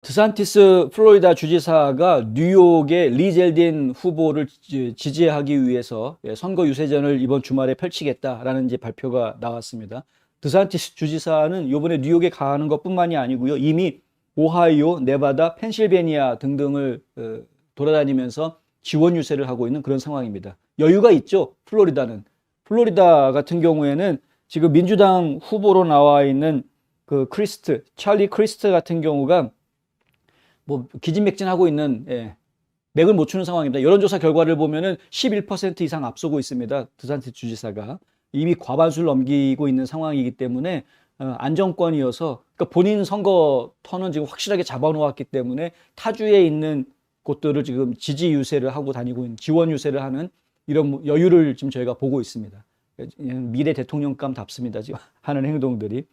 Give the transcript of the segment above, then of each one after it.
드산티스 플로리다 주지사가 뉴욕의 리 젤딘 후보를 지지하기 위해서 선거 유세전을 이번 주말에 펼치겠다라는 이제 발표가 나왔습니다. 드산티스 주지사는 이번에 뉴욕에 가는 것뿐만이 아니고요. 이미 오하이오, 네바다, 펜실베니아 등등을 돌아다니면서 지원 유세를 하고 있는 그런 상황입니다. 여유가 있죠. 플로리다는. 플로리다 같은 경우에는 지금 민주당 후보로 나와 있는 그 찰리 크리스트 같은 경우가 뭐 기진맥진하고 있는 맥을 못 추는 상황입니다. 여론조사 결과를 보면은 11% 이상 앞서고 있습니다. 드산티스 주지사가 이미 과반수를 넘기고 있는 상황이기 때문에 안정권이어서 그러니까 본인 선거 턴은 지금 확실하게 잡아놓았기 때문에 타주에 있는 곳들을 지금 지지 유세를 하고 다니고 있는 지원 유세를 하는 이런 여유를 지금 저희가 보고 있습니다. 미래 대통령감답습니다. 지금 하는 행동들이.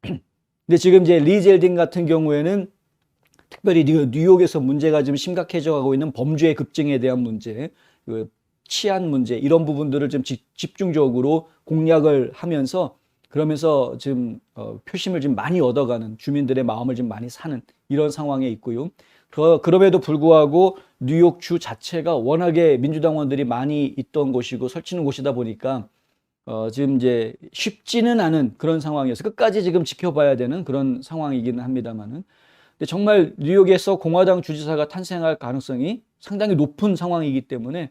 근데 지금 이제 리 젤딘 같은 경우에는 특별히 뉴욕에서 문제가 좀 심각해져 가고 있는 범죄 급증에 대한 문제, 치안 문제 이런 부분들을 좀 집중적으로 공략을 하면서 그러면서 지금 표심을 좀 많이 얻어가는 주민들의 마음을 좀 많이 사는 이런 상황에 있고요. 그럼에도 불구하고 뉴욕주 자체가 워낙에 민주당원들이 많이 있던 곳이고 설치는 곳이다 보니까 지금 이제 쉽지는 않은 그런 상황이어서 끝까지 지금 지켜봐야 되는 그런 상황이기는 합니다만은. 근데 정말 뉴욕에서 공화당 주지사가 탄생할 가능성이 상당히 높은 상황이기 때문에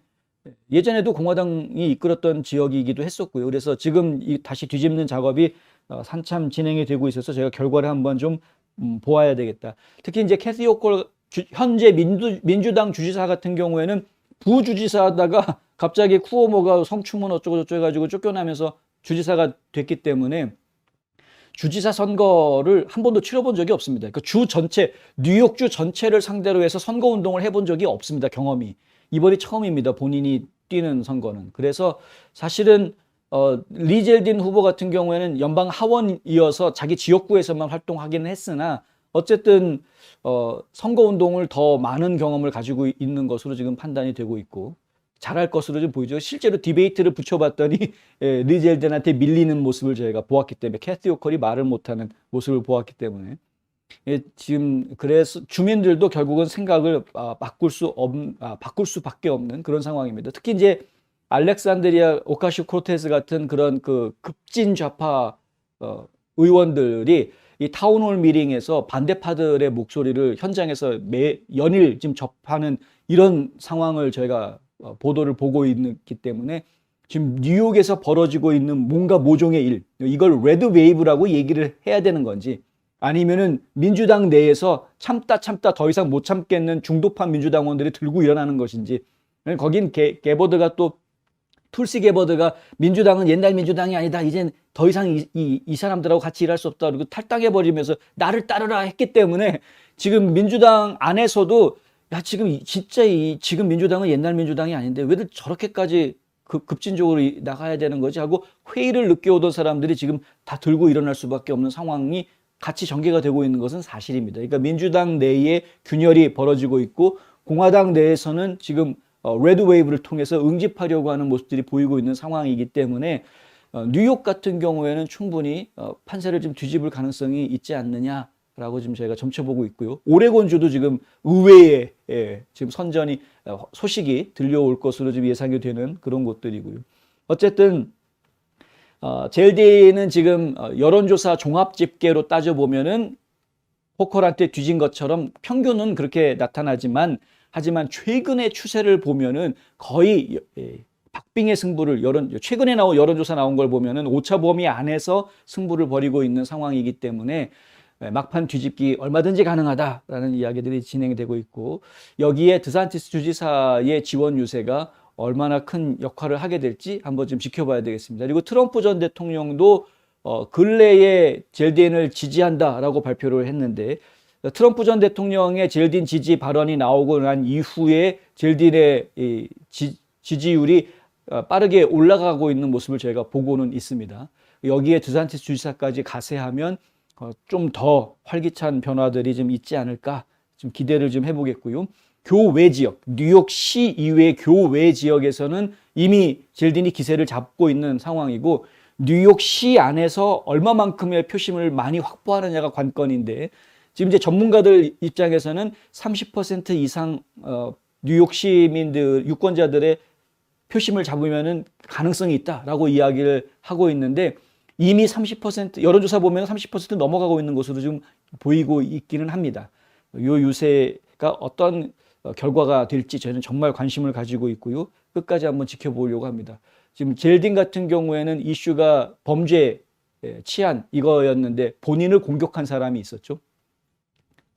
예전에도 공화당이 이끌었던 지역이기도 했었고요. 그래서 지금 다시 뒤집는 작업이 한참 진행이 되고 있어서 제가 결과를 한번 좀 보아야 되겠다. 특히 이제 캐시 호컬 현재 민주당 주지사 같은 경우에는 부주지사하다가 갑자기 쿠오모가 성추문 어쩌고저쩌고 해가지고 쫓겨나면서 주지사가 됐기 때문에 주지사 선거를 한 번도 치러본 적이 없습니다. 그러니까 주 전체, 뉴욕주 전체를 상대로 해서 선거 운동을 해본 적이 없습니다. 경험이. 이번이 처음입니다. 본인이 뛰는 선거는. 그래서 사실은 리 젤딘 후보 같은 경우에는 연방 하원이어서 자기 지역구에서만 활동하기는 했으나 어쨌든 선거 운동을 더 많은 경험을 가지고 있는 것으로 지금 판단이 되고 있고 잘할 것으로 좀 보이죠. 실제로 디베이트를 붙여봤더니 리 젤딘한테 밀리는 모습을 저희가 보았기 때문에 캐시 호컬이 말을 못하는 모습을 보았기 때문에 지금 그래서 주민들도 결국은 생각을 바꿀 수밖에 없는 그런 상황입니다. 특히 이제 알렉산드리아 오카시오코르테스 같은 그런 그 급진 좌파 의원들이 이 타운홀 미팅에서 반대파들의 목소리를 현장에서 연일 지금 접하는 이런 상황을 저희가 보도를 보고 있기 때문에 지금 뉴욕에서 벌어지고 있는 뭔가 모종의 일, 이걸 레드 웨이브라고 얘기를 해야 되는 건지 아니면은 민주당 내에서 참다 더 이상 못 참겠는 중도파 민주당원들이 들고 일어나는 것인지. 거긴 게버드가 또 툴시 게버드가 민주당은 옛날 민주당이 아니다. 이젠 더 이상 이 사람들하고 같이 일할 수 없다. 그리고 탈당해버리면서 나를 따르라 했기 때문에 지금 민주당 안에서도 야, 지금 진짜 지금 민주당은 옛날 민주당이 아닌데 왜들 저렇게까지 급진적으로 나가야 되는 거지 하고 회의를 늦게 오던 사람들이 지금 다 들고 일어날 수밖에 없는 상황이 같이 전개가 되고 있는 것은 사실입니다. 그러니까 민주당 내에 균열이 벌어지고 있고 공화당 내에서는 지금 레드 웨이브를 통해서 응집하려고 하는 모습들이 보이고 있는 상황이기 때문에 뉴욕 같은 경우에는 충분히 판세를 좀 뒤집을 가능성이 있지 않느냐라고 지금 저희가 점쳐보고 있고요. 오레곤주도 지금 의회에 지금 소식이 들려올 것으로 지금 예상이 되는 그런 곳들이고요. 어쨌든 젤딘은 지금 여론조사 종합집계로 따져보면은 호컬한테 뒤진 것처럼 평균은 그렇게 나타나지만 하지만 최근의 추세를 보면은 거의 박빙의 승부를 최근에 여론조사 나온 걸 보면은 오차 범위 안에서 승부를 벌이고 있는 상황이기 때문에 막판 뒤집기 얼마든지 가능하다라는 이야기들이 진행이 되고 있고 여기에 드산티스 주지사의 지원 유세가 얼마나 큰 역할을 하게 될지 한번 좀 지켜봐야 되겠습니다. 그리고 트럼프 전 대통령도 근래에 젤딘을 지지한다라고 발표를 했는데 트럼프 전 대통령의 젤딘 지지 발언이 나오고 난 이후에 젤딘의 지지율이 빠르게 올라가고 있는 모습을 저희가 보고는 있습니다. 여기에 드산티스 주지사까지 가세하면 좀 더 활기찬 변화들이 좀 있지 않을까 좀 기대를 좀 해보겠고요. 교외 지역, 뉴욕시 이외의 교외 지역에서는 이미 젤딘이 기세를 잡고 있는 상황이고 뉴욕시 안에서 얼마만큼의 표심을 많이 확보하느냐가 관건인데 지금 이제 전문가들 입장에서는 30% 이상 뉴욕 시민들, 유권자들의 표심을 잡으면은 가능성이 있다라고 이야기를 하고 있는데 이미 30% 여론조사 보면 30% 넘어가고 있는 것으로 좀 보이고 있기는 합니다. 이 유세가 어떤 결과가 될지 저는 정말 관심을 가지고 있고요. 끝까지 한번 지켜보려고 합니다. 지금 젤딘 같은 경우에는 이슈가 범죄, 치안 이거였는데 본인을 공격한 사람이 있었죠.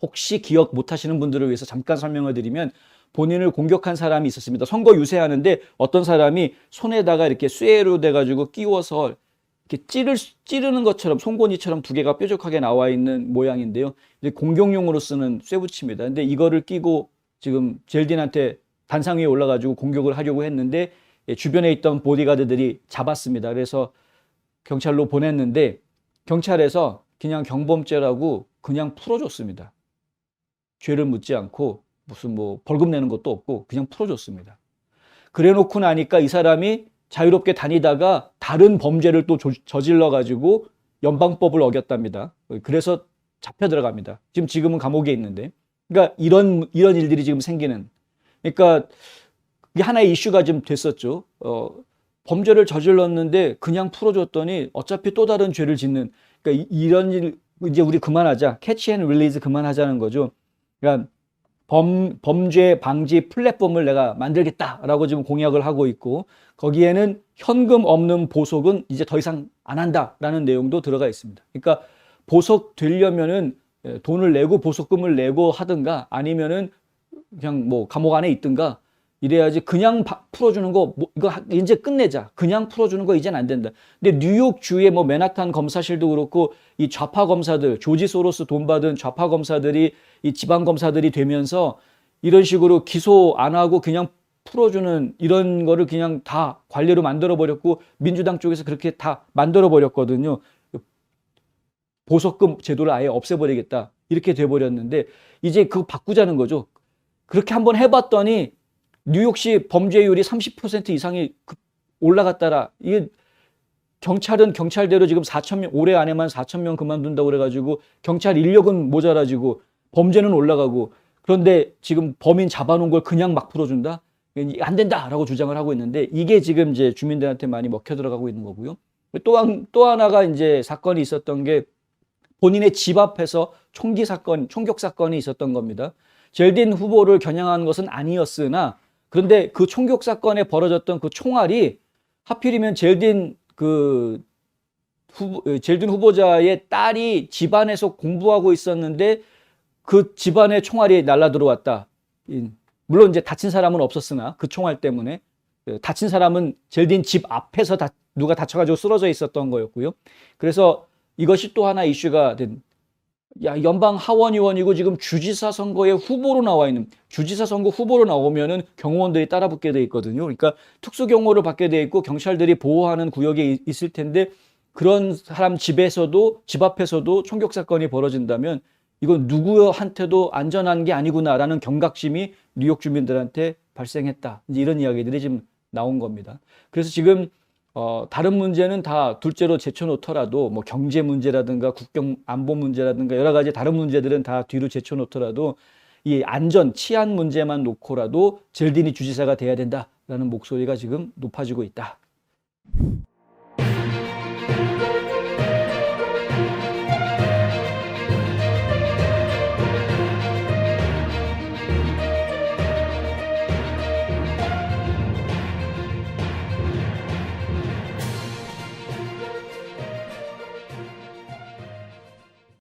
혹시 기억 못 하시는 분들을 위해서 잠깐 설명을 드리면 본인을 공격한 사람이 있었습니다. 선거 유세하는데 어떤 사람이 손에다가 이렇게 쇠로 돼가지고 끼워서 이렇게 찌르는 것처럼 송곳니처럼 두 개가 뾰족하게 나와 있는 모양인데요. 이제 공격용으로 쓰는 쇠붙입니다. 근데 이거를 끼고 지금 젤딘한테 단상 위에 올라가지고 공격을 하려고 했는데 주변에 있던 보디가드들이 잡았습니다. 그래서 경찰로 보냈는데 경찰에서 그냥 경범죄라고 그냥 풀어줬습니다. 죄를 묻지 않고 무슨 뭐 벌금 내는 것도 없고 그냥 풀어줬습니다. 그래 놓고 나니까 이 사람이 자유롭게 다니다가 다른 범죄를 또 저질러 가지고 연방법을 어겼답니다. 그래서 잡혀 들어갑니다. 지금은 감옥에 있는데. 그러니까 이런 일들이 지금 생기는. 그러니까 이게 하나의 이슈가 좀 됐었죠. 범죄를 저질렀는데 그냥 풀어줬더니 어차피 또 다른 죄를 짓는. 그러니까 이런 일 이제 우리 그만하자. 캐치 앤 릴리즈 그만하자는 거죠. 그러니까 범죄 방지 플랫폼을 내가 만들겠다라고 지금 공약을 하고 있고 거기에는 현금 없는 보석은 이제 더 이상 안 한다라는 내용도 들어가 있습니다. 그러니까 보석 되려면은 돈을 내고 보석금을 내고 하든가 아니면은 그냥 뭐 감옥 안에 있든가 이래야지 그냥 풀어주는 거 이거 이제 끝내자 그냥 풀어주는 거 이제는 안 된다. 근데 뉴욕 주의 뭐 맨하탄 검사실도 그렇고 이 좌파 검사들 조지 소로스 돈 받은 좌파 검사들이 이 지방 검사들이 되면서 이런 식으로 기소 안 하고 그냥 풀어주는 이런 거를 그냥 다 관례로 만들어 버렸고 민주당 쪽에서 그렇게 다 만들어 버렸거든요. 보석금 제도를 아예 없애버리겠다 이렇게 돼버렸는데 이제 그거 바꾸자는 거죠. 그렇게 한번 해봤더니 뉴욕시 범죄율이 30% 이상이 올라갔다라. 이게 경찰은 경찰대로 지금 4,000명 올해 안에만 4,000명 그만둔다고 그래가지고 경찰 인력은 모자라지고 범죄는 올라가고 그런데 지금 범인 잡아놓은 걸 그냥 막 풀어준다? 안 된다라고 주장을 하고 있는데 이게 지금 이제 주민들한테 많이 먹혀 들어가고 있는 거고요. 또 하나가 이제 사건이 있었던 게 본인의 집 앞에서 총격 사건이 있었던 겁니다. 젤딘 후보를 겨냥한 것은 아니었으나 그런데 그 총격 사건에 벌어졌던 그 총알이 하필이면 젤딘 후보자의 딸이 집안에서 공부하고 있었는데 그 집안에 총알이 날라 들어왔다. 물론 이제 다친 사람은 없었으나 그 총알 때문에 다친 사람은 젤딘 집 앞에서 누가 다쳐가지고 쓰러져 있었던 거였고요. 그래서 이것이 또 하나 이슈가 된. 연방 하원 의원이고 지금 주지사 선거에 후보로 나와 있는 주지사 선거 후보로 나오면은 경호원들이 따라붙게 돼 있거든요. 그러니까 특수 경호를 받게 돼 있고 경찰들이 보호하는 구역에 있을 텐데 그런 사람 집 앞에서도 총격 사건이 벌어진다면 이건 누구한테도 안전한 게 아니구나라는 경각심이 뉴욕 주민들한테 발생했다. 이제 이런 이야기들이 지금 나온 겁니다. 그래서 지금 다른 문제는 다 둘째로 제쳐놓더라도 뭐 경제 문제라든가 국경 안보 문제라든가 여러 가지 다른 문제들은 다 뒤로 제쳐놓더라도 이 안전 치안 문제만 놓고라도 젤딘이 주지사가 돼야 된다라는 목소리가 지금 높아지고 있다.